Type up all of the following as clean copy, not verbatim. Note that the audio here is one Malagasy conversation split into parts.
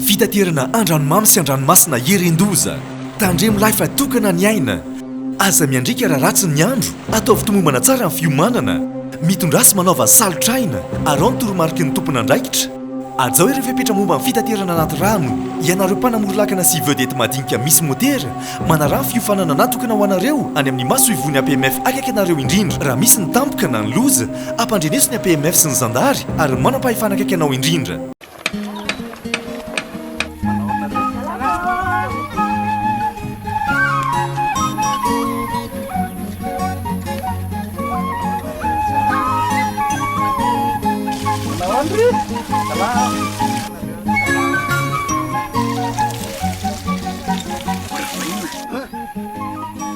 Fitaterana andranomamy sy andranomasina Herendoza. Tandremo laifa tokana ny aina. Aza miandrika raha ratsy ny andro, ataovy tomombana tsara amin'ny fiomanana. Mitondrasy manaova salotraina, arao ny toromarika ny tompona andraikitra. Azao ireo fepetra momba amin'ny fitaterana anaty rano. Ianareo mpanamory-lakana sy vedety madinika misy motera, manarà ny fiofanana natokana ho anareo any amin'ny maso ivony APMF akaiky anareo indrindra. Raha misy ny tampoka na ny loza, ampandreneso ny APMF sy ny zandary ary manam-pahefana akaiky anao indrindra.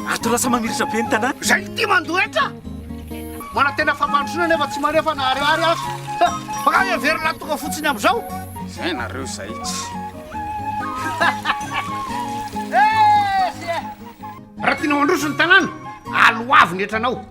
Ato lasa mamiritra be ny tanàna. Zay ty mandoetra. Mana tena fampandrosoana nefa tsy manefa na ariary azo. Baka everina tonga fotsiny am'izao. Zay nareo zay tsy. Raha tiana mandroso ny tanàna, aloavy ny etranao.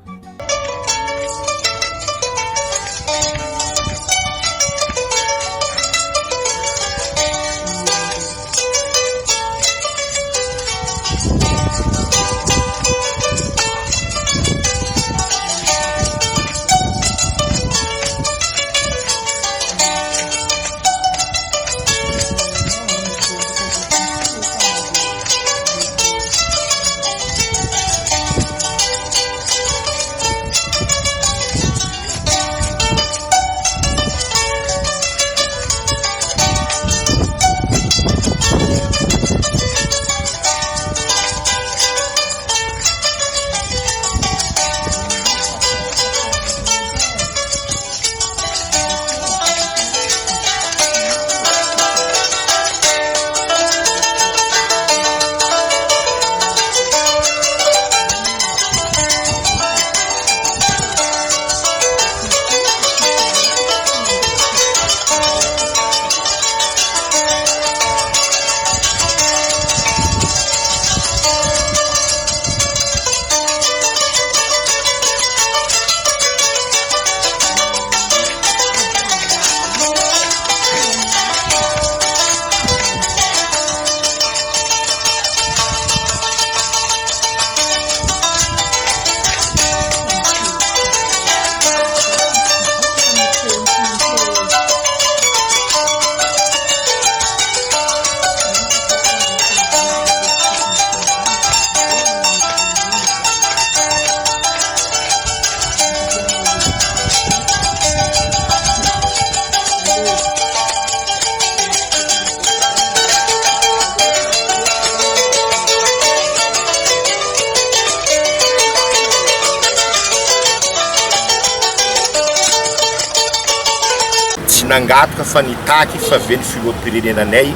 Nangatoka fa nitaky fa veny filoham-pirenenanay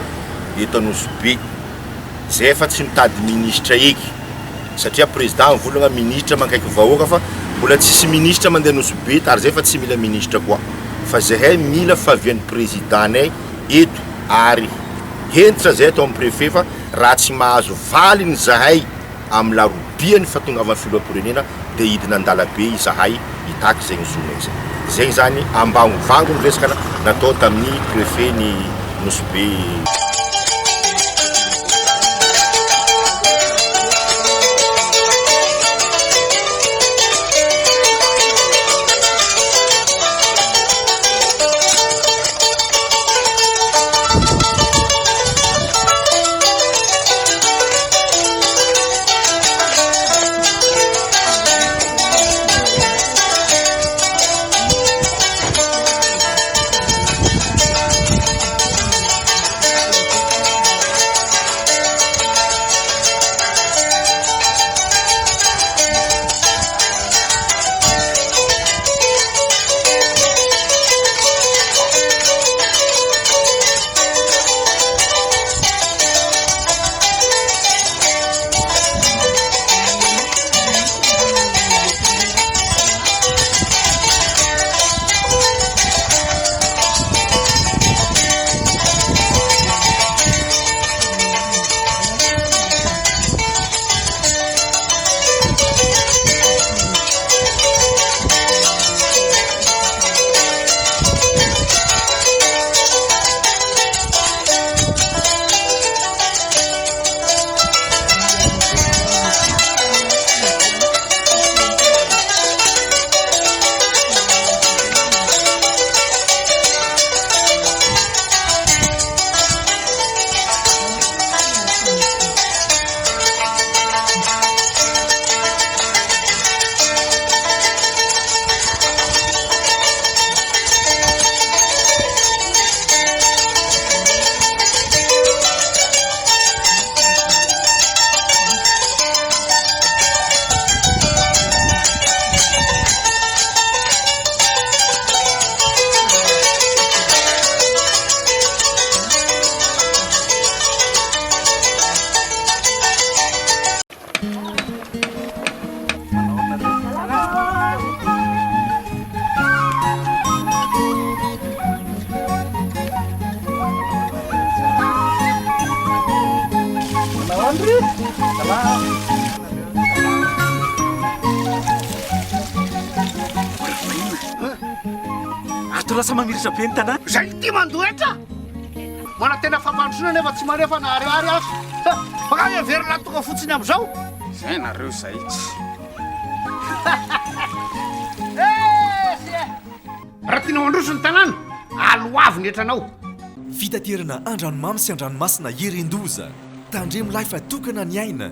eto Anosibe. Zay fa tsy mitady ministra eky satria président volagna ministra mankaiky vahoaka fa mbola tsisy ministra mandeha Anosibe ary zay fa tsy mila ministra koa. Fa zahay mila fa veny présidentanay eto ary hentitra zay atao amin'ny préfet fa raha tsy mahazo valiny zahay amin'ny larobiany fahatongavana filoham-pirenena dia hidina an-dalabe izahay hitaky zay nizona izay. Zay zany ambangovango ny resaka natao tamin'ny préfet ny Anosibe. torasa mamiritra be ny tanàna. Zay ty mandoetra mana tena fampandrosoana nefa tsy manefa na ariary azo baka everina tonga fotsiny am'izao. Zay nareo zay tsy. Raha tianao androso ny tanàna aloavy ny etranao. Fitaterana andranomamy sy andranomasina Herendoza tandremo lahy fa tokana ny aina.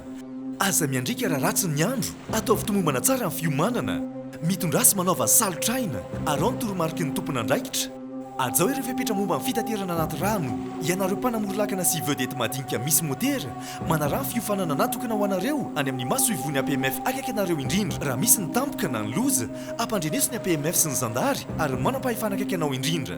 Aza miandrika raha ratsy ny andro, ataovy tomombana tsara ny fiomanana, mitondrasy manaova salotraina, arao ny toromarika ny tompon'andraikitra. Ajao ireo fepetra momba ny fitaterana anaty rano, ianareo mpanamory-lakana sy vedety madinika misy motera, manarano fiofanana natokana ho anareo any amin'ny maso ivony APMF akaiky anareo indrindra. Raha misy ny tampoka na ny loza, ampandreneso ny APMF sy ny zandary ary manam-pahefana akaiky anao indrindra.